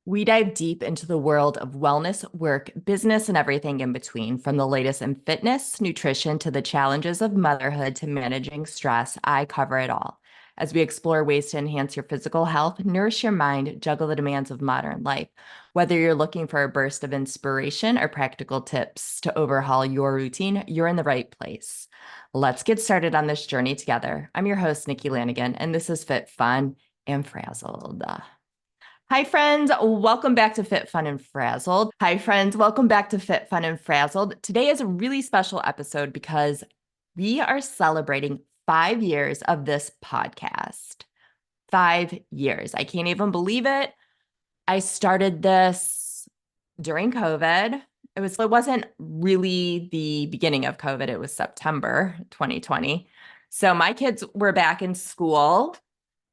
We dive deep into the world of wellness, work, business, and everything in between, from the latest in fitness, nutrition, to the challenges of motherhood to managing stress. I cover it all as we explore ways to enhance your physical health, nourish your mind, juggle the demands of modern life. Whether you're looking for a burst of inspiration or practical tips to overhaul your routine, you're in the right place. Let's get started on this journey together. I'm your host, Nikki Lannigan, and this is Fit, Fun, and Frazzled. Hi, friends. Welcome back to Fit, Fun, and Frazzled. Hi, friends. Welcome back to Fit, Fun, and Frazzled. Today is a really special episode because we are celebrating 5 years of this podcast. 5 years. I can't even believe it. I started this during COVID. It wasn't really the beginning of COVID. It was September 2020. So my kids were back in school.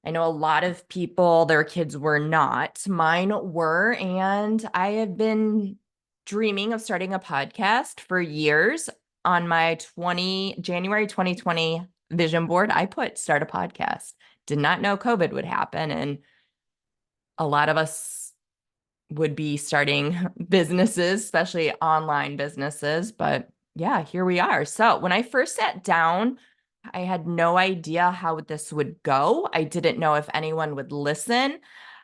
I know a lot of people, their kids were not. Mine were. And I have been dreaming of starting a podcast for years. On my January 2020 vision board, I put start a podcast. Did not know COVID would happen. And a lot of us would be starting businesses, especially online businesses. But yeah, here we are. So when I first sat down, I had no idea how this would go. I didn't know if anyone would listen.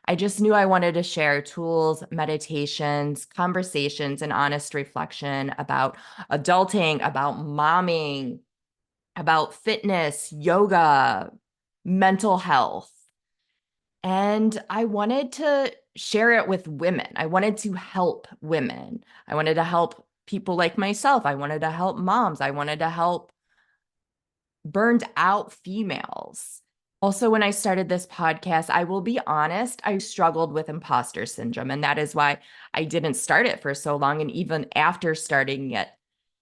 I just knew I wanted to share tools, meditations, conversations, and honest reflection about adulting, about momming, about fitness, yoga, mental health. And I wanted to share it with women. I wanted to help women. I wanted to help people like myself. I wanted to help moms. I wanted to help burned out females. Also, when I started this podcast, I will be honest, I struggled with imposter syndrome. And that is why I didn't start it for so long. And even after starting it,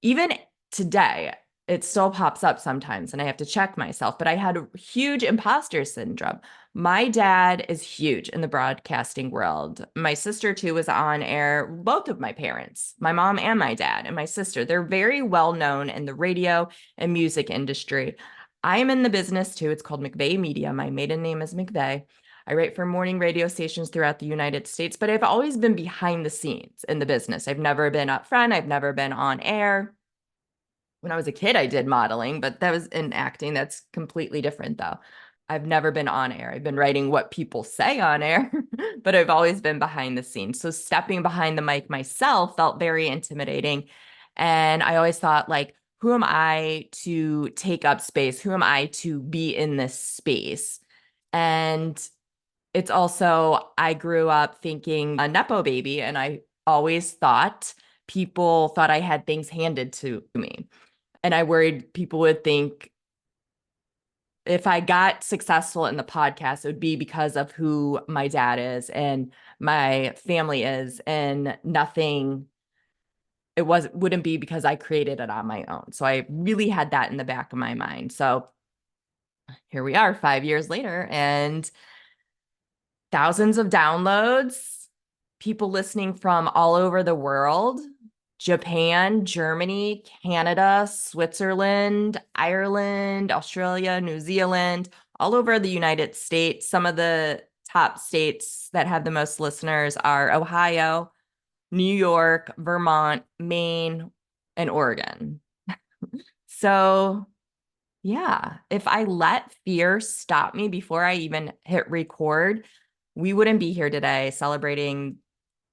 even today, it still pops up sometimes and I have to check myself. But I had a huge imposter syndrome. My dad is huge in the broadcasting world. My sister, too, was on air. Both of my parents, my mom and my dad, and my sister, they're very well known in the radio and music industry. I'm in the business too. It's called McVeigh Media. My maiden name is McVeigh. I write for morning radio stations throughout the United States, but I've always been behind the scenes in the business. I've never been up front. I've never been on air. When I was a kid, I did modeling, but that was in acting. That's completely different, though. I've never been on air. I've been writing what people say on air, but I've always been behind the scenes. So stepping behind the mic myself felt very intimidating. And I always thought, like, who am I to take up space? Who am I to be in this space? And it's also, I grew up thinking a Nepo baby, and I always thought people thought I had things handed to me. And I worried people would think if I got successful in the podcast, it would be because of who my dad is and my family is, and nothing, wouldn't be because I created it on my own. So I really had that in the back of my mind. So here we are 5 years later, and thousands of downloads, people listening from all over the world. Japan, Germany, Canada, Switzerland, Ireland, Australia, New Zealand, all over the United States. Some of the top states that have the most listeners are Ohio, New York, Vermont, Maine, and Oregon. So, yeah, if I let fear stop me before I even hit record, we wouldn't be here today celebrating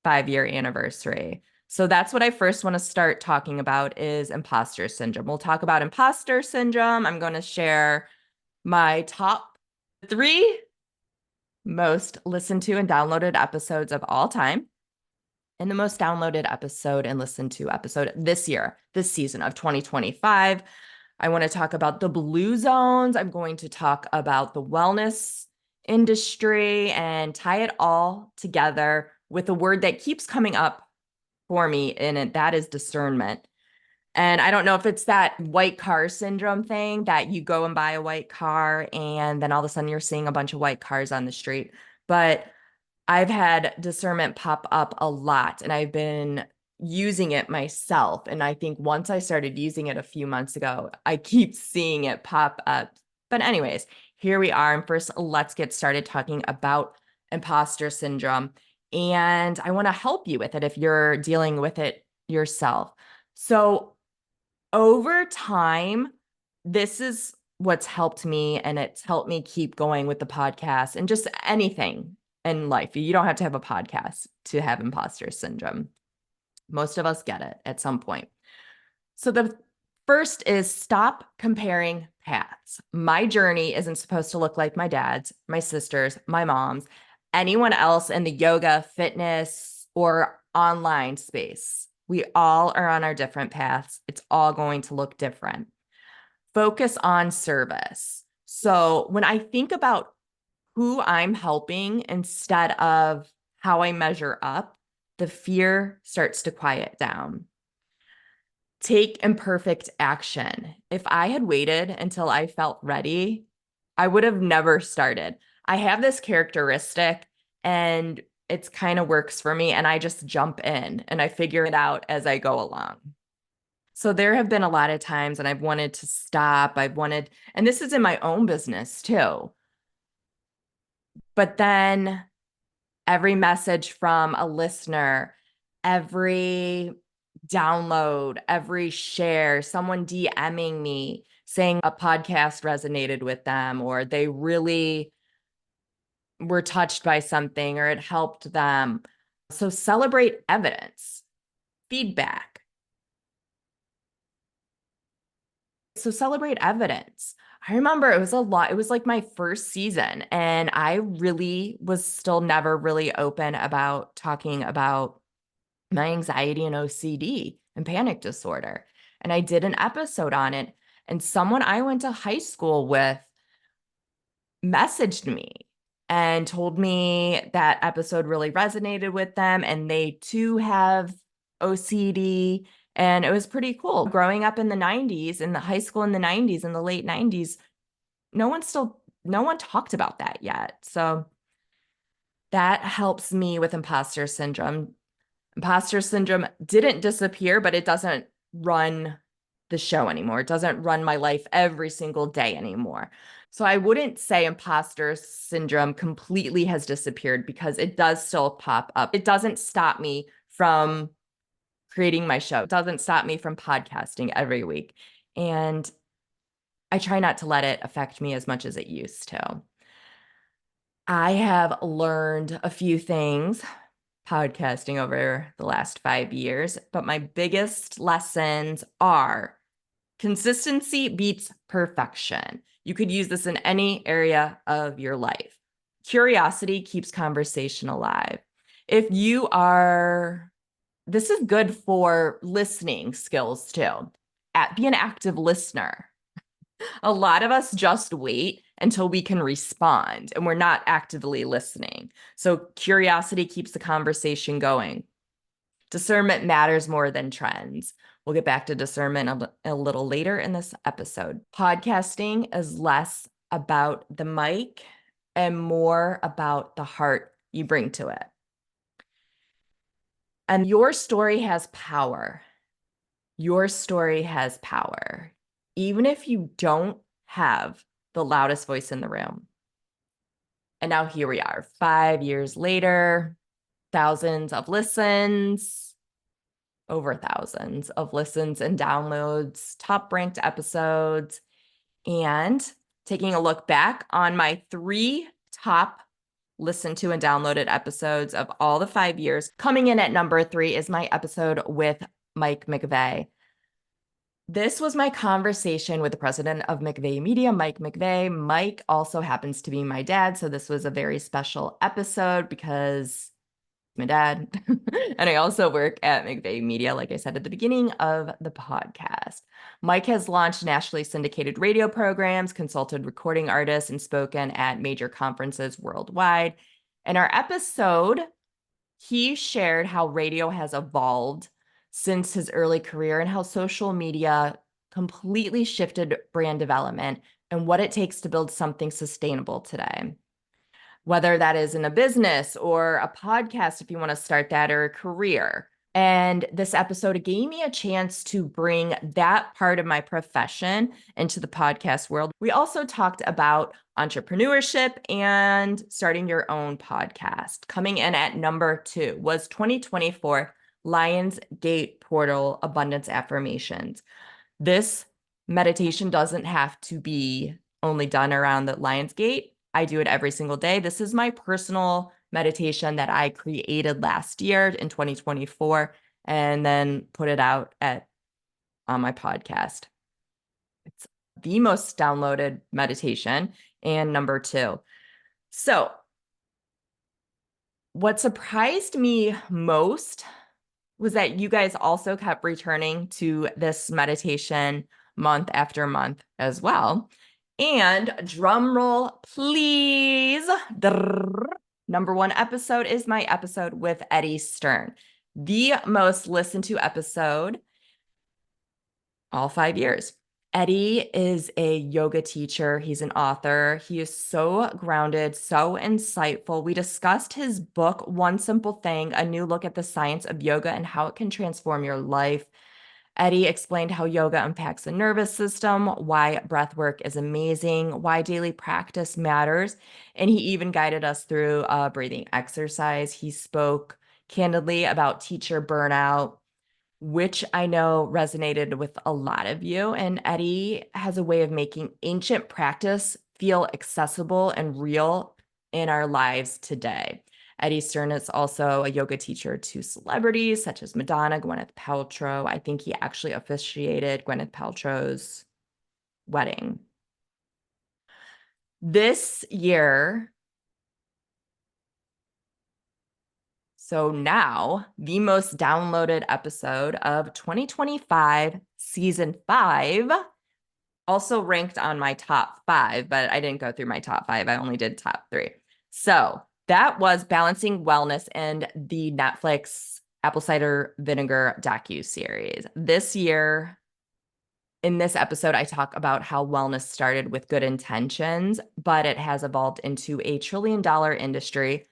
5-year anniversary. So that's what I first want to start talking about is imposter syndrome. We'll talk about imposter syndrome. I'm going to share my top 3 most listened to and downloaded episodes of all time, and the most downloaded episode and listened to episode this year, this season of 2025. I want to talk about the blue zones. I'm going to talk about the wellness industry and tie it all together with a word that keeps coming up for me in it. That is discernment. And I don't know if it's that white car syndrome thing that you go and buy a white car and then all of a sudden you're seeing a bunch of white cars on the street. But I've had discernment pop up a lot and I've been using it myself. And I think once I started using it a few months ago, I keep seeing it pop up. But anyways, here we are. And first, let's get started talking about imposter syndrome. And I want to help you with it if you're dealing with it yourself. So over time, this is what's helped me, and it's helped me keep going with the podcast and just anything in life. You don't have to have a podcast to have imposter syndrome. Most of us get it at some point. So the first is stop comparing paths. My journey isn't supposed to look like my dad's, my sister's, my mom's, anyone else in the yoga, fitness, or online space. We all are on our different paths. It's all going to look different. Focus on service. So when I think about who I'm helping instead of how I measure up, the fear starts to quiet down. Take imperfect action. If I had waited until I felt ready, I would have never started. I have this characteristic and it's kind of works for me, and I just jump in and I figure it out as I go along. So there have been a lot of times and I've wanted to stop. And this is in my own business too. But then every message from a listener, every download, every share, someone DMing me saying a podcast resonated with them, or they really were touched by something, or it helped them. So celebrate evidence, feedback. So celebrate evidence. I remember it was a lot. It was like my first season, and I really was still never really open about talking about my anxiety and OCD and panic disorder. And I did an episode on it, and someone I went to high school with messaged me and told me that episode really resonated with them, and they too have OCD. And it was pretty cool. Growing up in the 90s, in the high school in the 90s, in the late 90s, no one talked about that yet. So that helps me with imposter syndrome. Imposter syndrome didn't disappear, but it doesn't run the show anymore. It doesn't run my life every single day anymore. So I wouldn't say imposter syndrome completely has disappeared, because it does still pop up. It doesn't stop me from creating my show. It doesn't stop me from podcasting every week. And I try not to let it affect me as much as it used to. I have learned a few things podcasting over the last 5 years, but my biggest lessons are consistency beats perfection. You could use this in any area of your life. Curiosity keeps conversation alive. This is good for listening skills too. Be an active listener. A lot of us just wait until we can respond, and we're not actively listening. So curiosity keeps the conversation going. Discernment matters more than trends. We'll get back to discernment a little later in this episode. Podcasting is less about the mic and more about the heart you bring to it. And your story has power. Your story has power, even if you don't have the loudest voice in the room. And now here we are, 5 years later, thousands of listens, over thousands of listens and downloads, top ranked episodes, and taking a look back on my 3 top listened to and downloaded episodes of all the 5 years. Coming in at number 3 is my episode with Mike McVeigh. This was my conversation with the president of McVeigh Media, Mike McVeigh. Mike also happens to be my dad, so this was a very special episode because my dad. And I also work at McVeigh Media, like I said at the beginning of the podcast. Mike has launched nationally syndicated radio programs, consulted recording artists, and spoken at major conferences worldwide. In our episode, he shared how radio has evolved since his early career and how social media completely shifted brand development and what it takes to build something sustainable today. Whether that is in a business or a podcast, if you want to start that, or a career, And this episode gave me a chance to bring that part of my profession into the podcast world. We also talked about entrepreneurship and starting your own podcast. Coming in at number 2 was 2024 Lions Gate Portal Abundance Affirmations. This meditation doesn't have to be only done around the Lions Gate. I do it every single day. This is my personal meditation that I created last year in 2024 and then put it out on my podcast. It's the most downloaded meditation and number 2. So what surprised me most was that you guys also kept returning to this meditation month after month as well. And drum roll, please. Number 1 episode is my episode with Eddie Stern, the most listened to episode all 5 years. Eddie is a yoga teacher. He's an author. He is so grounded, so insightful. We discussed his book, One Simple Thing, A New Look at the Science of Yoga and How It Can Transform Your Life. Eddie explained how yoga impacts the nervous system, why breath work is amazing, why daily practice matters, and he even guided us through a breathing exercise. He spoke candidly about teacher burnout, which I know resonated with a lot of you. And Eddie has a way of making ancient practice feel accessible and real in our lives today. Eddie Stern is also a yoga teacher to celebrities such as Madonna, Gwyneth Paltrow. I think he actually officiated Gwyneth Paltrow's wedding. This year, so now, the most downloaded episode of 2025, season 5, also ranked on my top 5, but I didn't go through my top 5. I only did top 3. So that was Balancing Wellness and the Netflix Apple Cider Vinegar docuseries. This year, in this episode, I talk about how wellness started with good intentions, but it has evolved into a $1 trillion industry.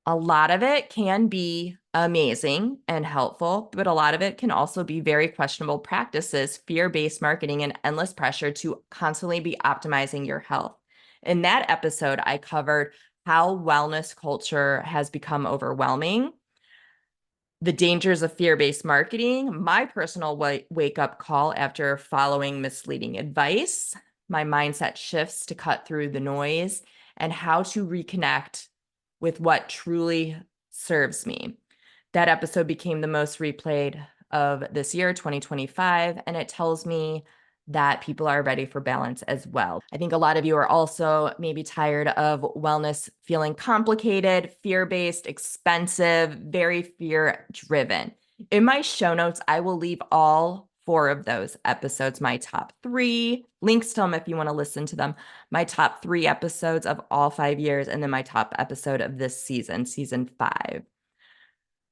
A lot of it can be amazing and helpful, but a lot of it can also be very questionable practices, fear-based marketing, and endless pressure to constantly be optimizing your health. In that episode, I covered how wellness culture has become overwhelming, the dangers of fear-based marketing, my personal wake-up call after following misleading advice, my mindset shifts to cut through the noise, and how to reconnect with what truly serves me. That episode became the most replayed of this year, 2025, and it tells me that people are ready for balance as well. I think a lot of you are also maybe tired of wellness feeling complicated, fear-based, expensive, very fear-driven. In my show notes, I will leave all 4 of those episodes, my top 3, links to them if you want to listen to them, my top 3 episodes of all 5 years, and then my top episode of this season, season 5.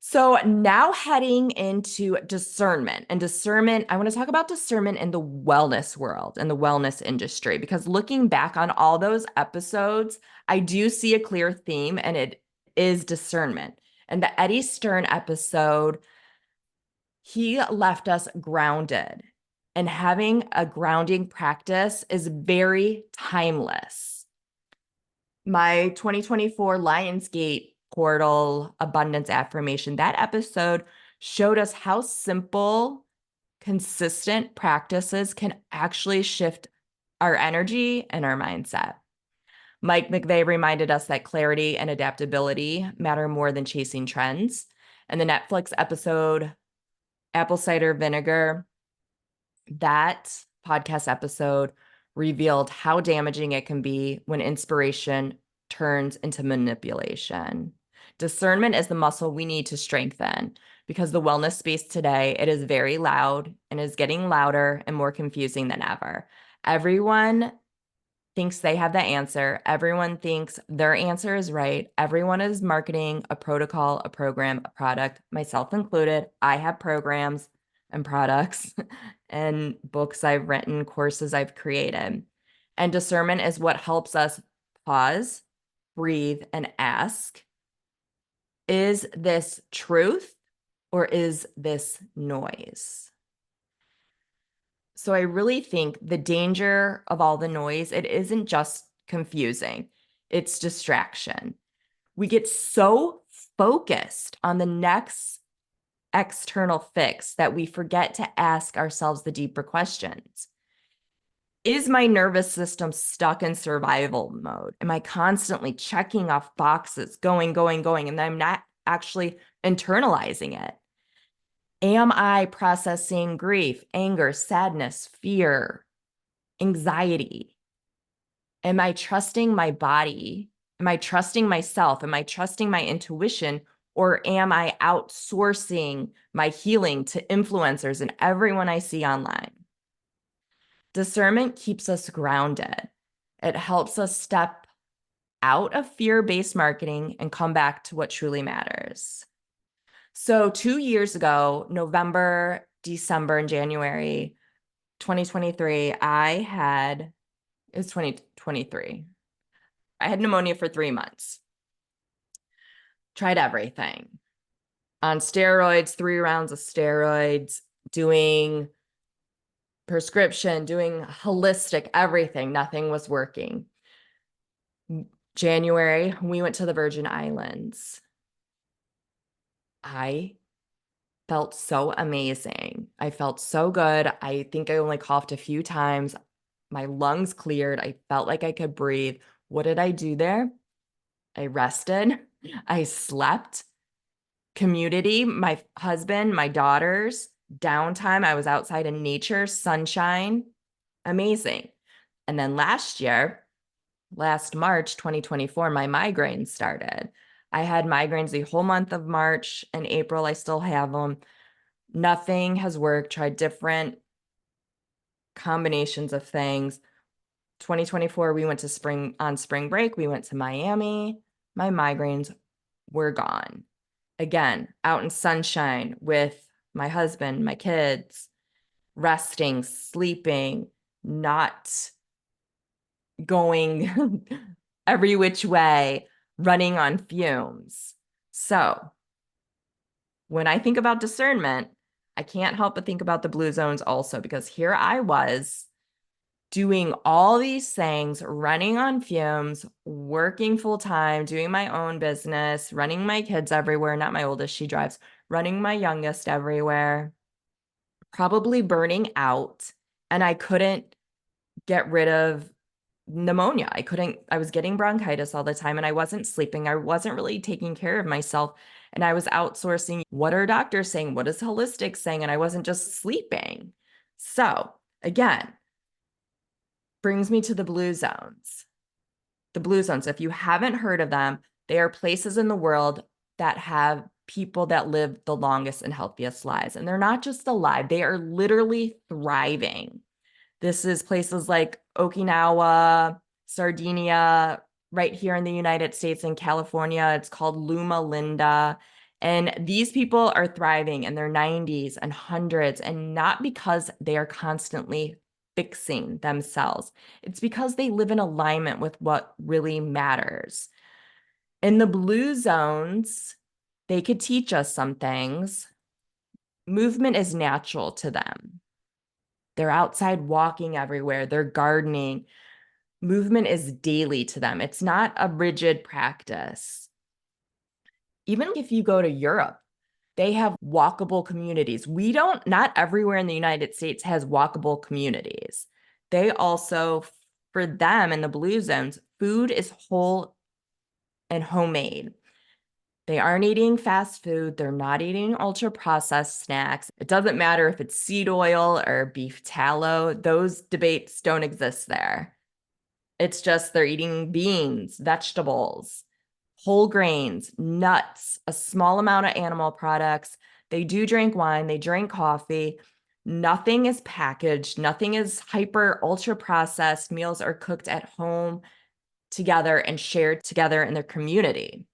So now heading into discernment. And discernment, I want to talk about discernment in the wellness world and the wellness industry, because looking back on all those episodes, I do see a clear theme, and it is discernment. And the Eddie Stern episode, he left us grounded. And having a grounding practice is very timeless. My 2024 Lionsgate Portal Abundance Affirmation, that episode showed us how simple, consistent practices can actually shift our energy and our mindset. Mike McVeigh reminded us that clarity and adaptability matter more than chasing trends. And the Netflix episode, Apple Cider Vinegar, that podcast episode revealed how damaging it can be when inspiration turns into manipulation. Discernment is the muscle we need to strengthen, because the wellness space today, it is very loud and is getting louder and more confusing than ever. Everyone thinks they have the answer. Everyone thinks their answer is right. Everyone is marketing a protocol, a program, a product, myself included. I have programs and products and books I've written, courses I've created. And discernment is what helps us pause, breathe, and ask, is this truth or is this noise? So I really think the danger of all the noise, it isn't just confusing, it's distraction. We get so focused on the next external fix that we forget to ask ourselves the deeper questions. Is my nervous system stuck in survival mode? Am I constantly checking off boxes, going, and I'm not actually internalizing it? Am I processing grief, anger, sadness, fear, anxiety? Am I trusting my body? Am I trusting myself? Am I trusting my intuition? Or am I outsourcing my healing to influencers and everyone I see online? Discernment keeps us grounded. It helps us step out of fear-based marketing and come back to what truly matters. So 2 years ago, November, December, and January 2023, it was 2023. I had pneumonia for 3 months. Tried everything. On steroids, 3 rounds of steroids, doing prescription, doing holistic, everything. Nothing was working. January, we went to the Virgin Islands. I felt so amazing. I felt so good. I think I only coughed a few times. My lungs cleared. I felt like I could breathe. What did I do there? I rested. I slept. Community, my husband, my daughters, downtime. I was outside in nature, sunshine. Amazing. And then last March 2024, my migraines started. I had migraines the whole month of March and April. I still have them. Nothing has worked. Tried different combinations of things. 2024, we went to spring break. We went to Miami. My migraines were gone. Again, out in sunshine with my husband, my kids, resting, sleeping, not going every which way, running on fumes. So when I think about discernment, I can't help but think about the blue zones also, because here I was doing all these things, running on fumes, working full time, doing my own business, running my kids everywhere. Not my oldest, she drives, running my youngest everywhere, probably burning out. And I couldn't get rid of pneumonia. I was getting bronchitis all the time and I wasn't sleeping. I wasn't really taking care of myself. And I was outsourcing. What are doctors saying? What is holistic saying? And I wasn't just sleeping. So again, brings me to the blue zones. The blue zones, if you haven't heard of them, they are places in the world that have people that live the longest and healthiest lives. And they're not just alive, they are literally thriving. This is places like Okinawa, Sardinia, right here in the United States in California. It's called Loma Linda. And these people are thriving in their 90s and hundreds, and not because they are constantly fixing themselves. It's because they live in alignment with what really matters. In the blue zones, they could teach us some things. Movement is natural to them. They're outside walking everywhere. They're gardening. Movement is daily to them. It's not a rigid practice. Even if you go to Europe, they have walkable communities. Not everywhere in the United States has walkable communities. They also, for them in the blue zones, food is whole and homemade. They aren't eating fast food. They're not eating ultra processed snacks. It doesn't matter if it's seed oil or beef tallow. Those debates don't exist there. It's just they're eating beans, vegetables, whole grains, nuts, a small amount of animal products. They do drink wine. They drink coffee. Nothing is packaged. Nothing is hyper ultra processed. Meals are cooked at home together and shared together in their community.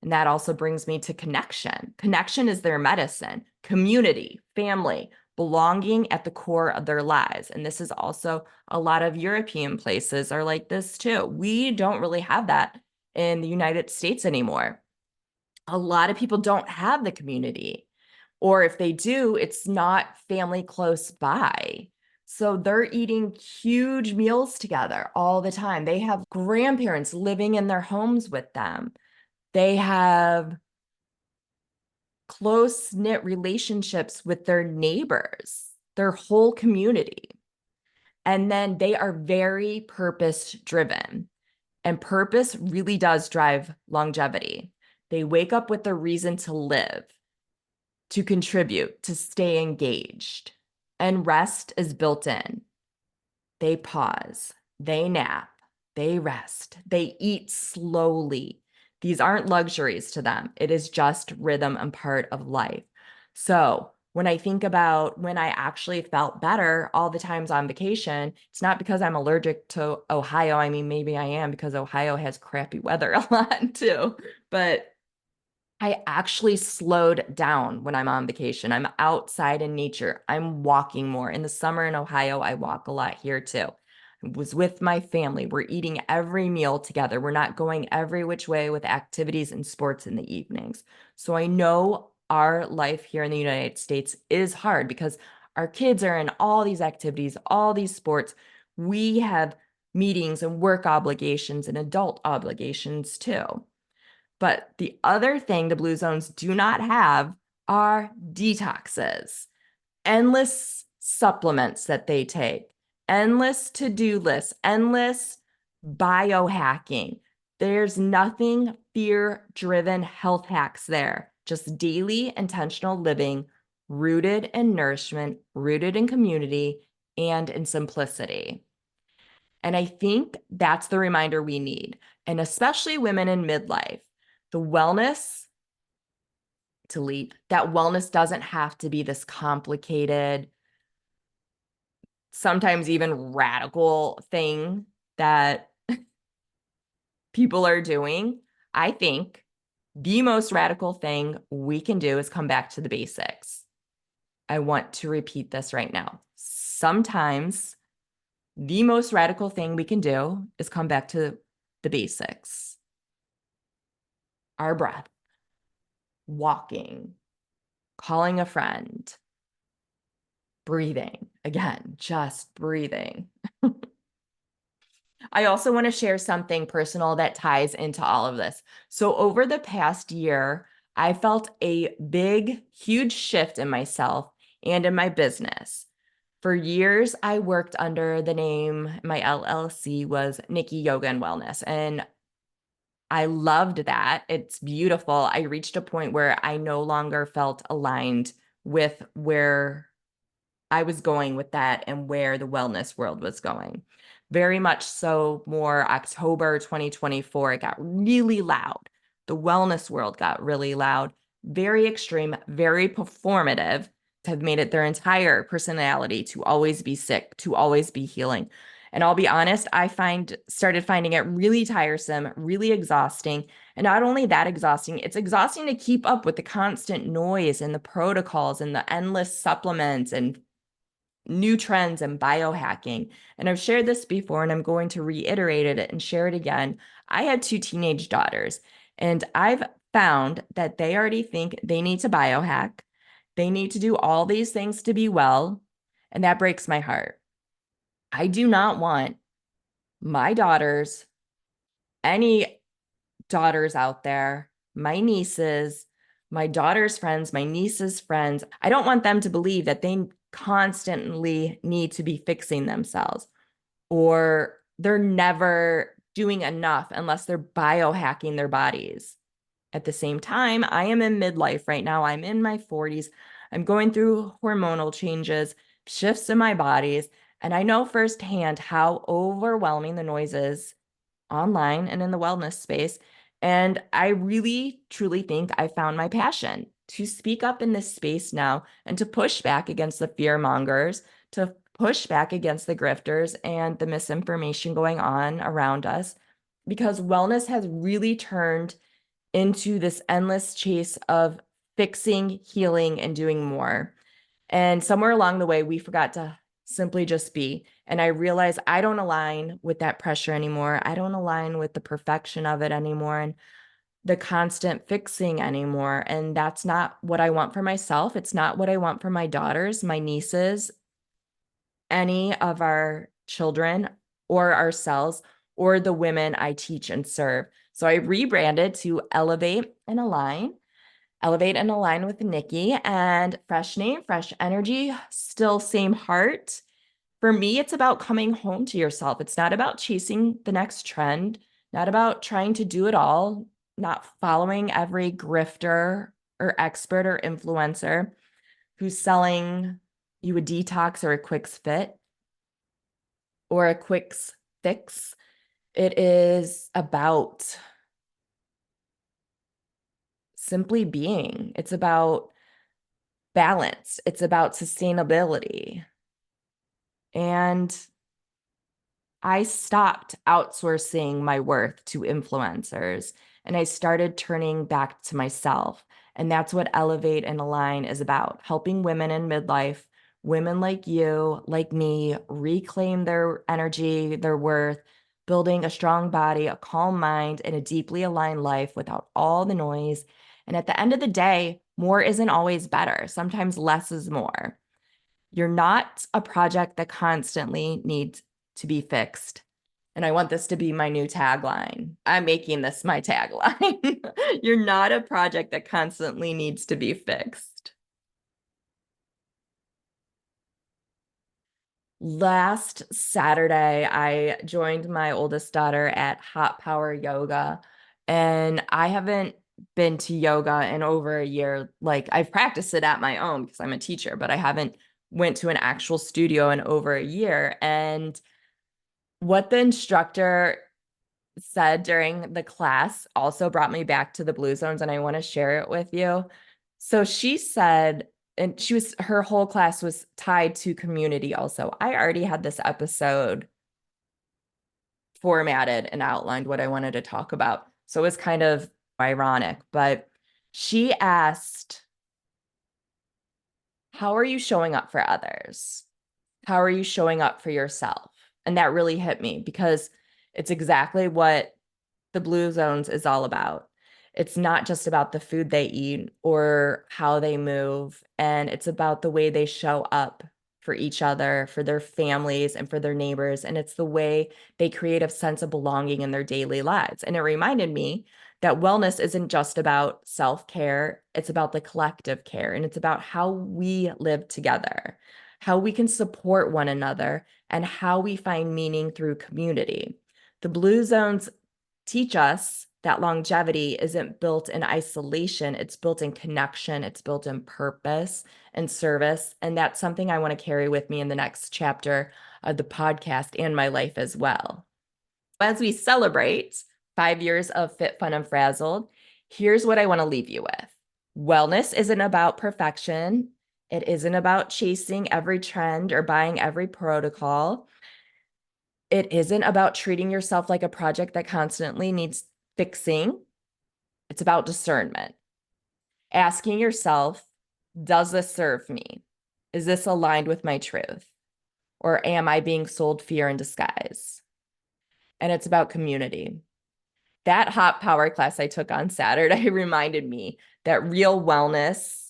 And that also brings me to connection. Connection is their medicine, community, family, belonging at the core of their lives. And this is also a lot of European places are like this too. We don't really have that in the United States anymore. A lot of people don't have the community. Or if they do, it's not family close by. So they're eating huge meals together all the time. They have grandparents living in their homes with them. They have close-knit relationships with their neighbors, their whole community. And then they are very purpose driven. And purpose really does drive longevity. They wake up with a reason to live, to contribute, to stay engaged. And rest is built in. They pause, they nap, they rest, they eat slowly. These aren't luxuries to them. It is just rhythm and part of life. So when I think about when I actually felt better all the times on vacation, it's not because I'm allergic to Ohio. I mean, maybe I am because Ohio has crappy weather a lot too, but I actually slowed down when I'm on vacation. I'm outside in nature. I'm walking more. In the summer in Ohio, I walk a lot here too. I was with my family. We're eating every meal together. We're not going every which way with activities and sports in the evenings. So I know our life here in the United States is hard because our kids are in all these activities, all these sports. We have meetings and work obligations and adult obligations too. But the other thing the blue zones do not have are detoxes, endless supplements that they take, endless to-do lists, endless biohacking. There's nothing fear-driven health hacks there, just daily intentional living rooted in nourishment, rooted in community, and in simplicity. And I think that's the reminder we need, and especially women in midlife. The wellness to lead, that wellness doesn't have to be this complicated, sometimes even radical thing that people are doing. I think the most radical thing we can do is come back to the basics. I want to repeat this right now. Sometimes the most radical thing we can do is come back to the basics. Our breath, walking, calling a friend, breathing. Again, just breathing. I also want to share something personal that ties into all of this. So over the past year, I felt a big, huge shift in myself and in my business. For years, I worked under the name, my LLC was Nikki Yoga and Wellness, and I loved that. It's beautiful. I reached a point where I no longer felt aligned with where I was going with that and where the wellness world was going. Very much so, more October 2024, it got really loud. The wellness world got really loud, very extreme, very performative, have made it their entire personality to always be sick, to always be healing. And I'll be honest, started finding it really tiresome, really exhausting. And not only that exhausting, it's exhausting to keep up with the constant noise and the protocols and the endless supplements and new trends and biohacking. And I've shared this before, and I'm going to reiterate it and share it again. I had two teenage daughters, and I've found that they already think they need to biohack. They need to do all these things to be well, and that breaks my heart. I do not want my daughters, any daughters out there, my nieces, my daughter's friends, my niece's friends, I don't want them to believe that they constantly need to be fixing themselves or they're never doing enough unless they're biohacking their bodies. At the same time, I am in midlife right now. I'm in my 40s. I'm going through hormonal changes, shifts in my bodies, and I know firsthand how overwhelming the noise is online and in the wellness space. And I really, truly think I found my passion to speak up in this space now and to push back against the fear mongers, to push back against the grifters and the misinformation going on around us, because wellness has really turned into this endless chase of fixing, healing, and doing more. And somewhere along the way, we forgot to simply just be. And I realized I don't align with that pressure anymore. I don't align with the perfection of it anymore. And the constant fixing anymore. And that's not what I want for myself. It's not what I want for my daughters, my nieces, any of our children or ourselves or the women I teach and serve. So I rebranded to Elevate and Align. Elevate and Align with Nikki, and fresh name, fresh energy, still same heart. For me, it's about coming home to yourself. It's not about chasing the next trend, not about trying to do it all, not following every grifter or expert or influencer who's selling you a detox or a quick fit or a quick fix. It is about simply being. It's about balance. It's about sustainability. And I stopped outsourcing my worth to influencers and I started turning back to myself. And that's what Elevate and Align is about, helping women in midlife, women like you, like me, reclaim their energy, their worth, building a strong body, a calm mind, and a deeply aligned life without all the noise. And at the end of the day, more isn't always better. Sometimes less is more. You're not a project that constantly needs to be fixed. And I want this to be my new tagline. I'm making this my tagline. You're not a project that constantly needs to be fixed. Last Saturday, I joined my oldest daughter at Hot Power Yoga, and I haven't been to yoga in over a year. Like I've practiced it at my own because I'm a teacher, but I haven't went to an actual studio in over a year. And what the instructor said during the class also brought me back to the blue zones, and I want to share it with you. So she said, and her whole class was tied to community also. I already had this episode formatted and outlined what I wanted to talk about. So it was kind of ironic, but she asked, how are you showing up for others? How are you showing up for yourself? And that really hit me because it's exactly what the Blue Zones is all about. It's not just about the food they eat or how they move, and it's about the way they show up for each other, for their families, and for their neighbors. And it's the way they create a sense of belonging in their daily lives. And it reminded me that wellness isn't just about self-care, it's about the collective care, and it's about how we live together, how we can support one another, and how we find meaning through community. The Blue Zones teach us that longevity isn't built in isolation, it's built in connection, it's built in purpose and service. And that's something I want to carry with me in the next chapter of the podcast and my life as well. As we celebrate 5 years of Fit, Fun, and Frazzled, here's what I want to leave you with. Wellness isn't about perfection. It isn't about chasing every trend or buying every protocol. It isn't about treating yourself like a project that constantly needs fixing. It's about discernment. Asking yourself, does this serve me? Is this aligned with my truth? Or am I being sold fear in disguise? And it's about community. That hot power class I took on Saturday reminded me that real wellness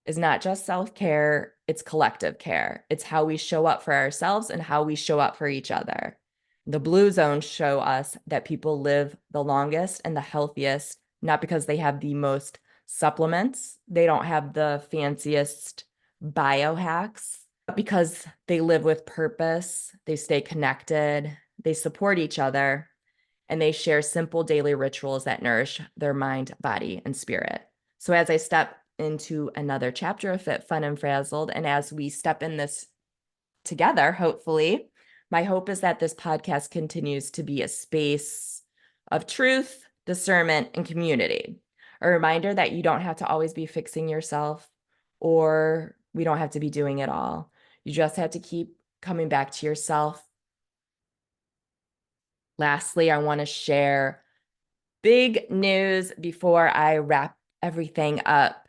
is not just self-care, it's collective care. It's how we show up for ourselves and how we show up for each other. The blue zones show us that people live the longest and the healthiest, not because they have the most supplements, they don't have the fanciest biohacks, but because they live with purpose, they stay connected, they support each other, and they share simple daily rituals that nourish their mind, body, and spirit. So as I step into another chapter of Fit, Fun, and Frazzled, and as we step in this together, hopefully, my hope is that this podcast continues to be a space of truth, discernment, and community. A reminder that you don't have to always be fixing yourself, or we don't have to be doing it all. You just have to keep coming back to yourself. Lastly, I want to share big news before I wrap everything up.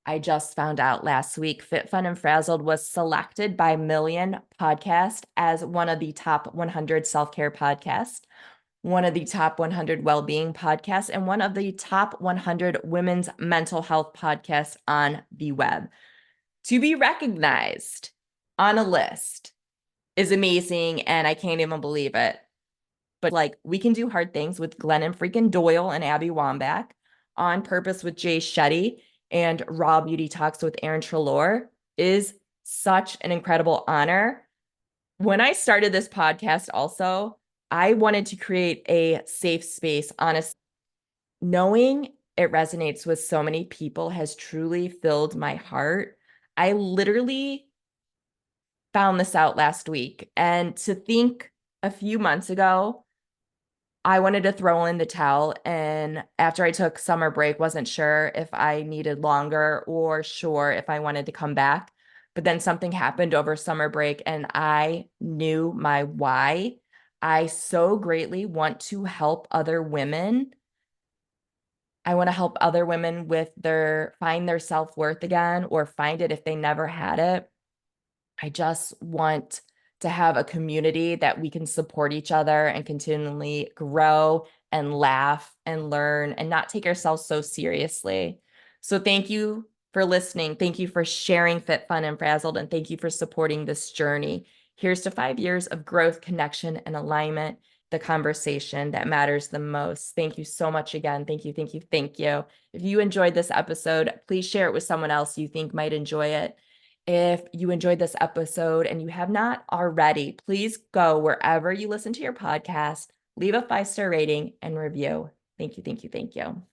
I just found out last week, Fit, Fun, and Frazzled was selected by Million Podcast as one of the top 100 self-care podcasts. one of the top 100 well-being podcasts, and one of the top 100 women's mental health podcasts on the web. To be recognized on a list is amazing, and I can't even believe it. But like, we can do hard things with Glennon freaking Doyle and Abby Wambach, On Purpose with Jay Shetty, and Raw Beauty Talks with Erin Trelaw is such an incredible honor. When I started this podcast also, I wanted to create a safe space. Honestly, knowing it resonates with so many people has truly filled my heart. I literally found this out last week, and to think a few months ago, I wanted to throw in the towel, and after I took summer break, wasn't sure if I needed longer or sure if I wanted to come back. But then something happened over summer break and I knew my why. I so greatly want to help other women. I want to help other women with find their self-worth again, or find it if they never had it. I just want to have a community that we can support each other and continually grow and laugh and learn and not take ourselves so seriously. So thank you for listening. Thank you for sharing Fit, Fun, and Frazzled. And thank you for supporting this journey. Here's to 5 years of growth, connection, and alignment, the conversation that matters the most. Thank you so much again. Thank you, thank you, thank you. If you enjoyed this episode, please share it with someone else you think might enjoy it. If you enjoyed this episode and you have not already, please go wherever you listen to your podcast, leave a 5-star rating and review. Thank you, thank you, thank you.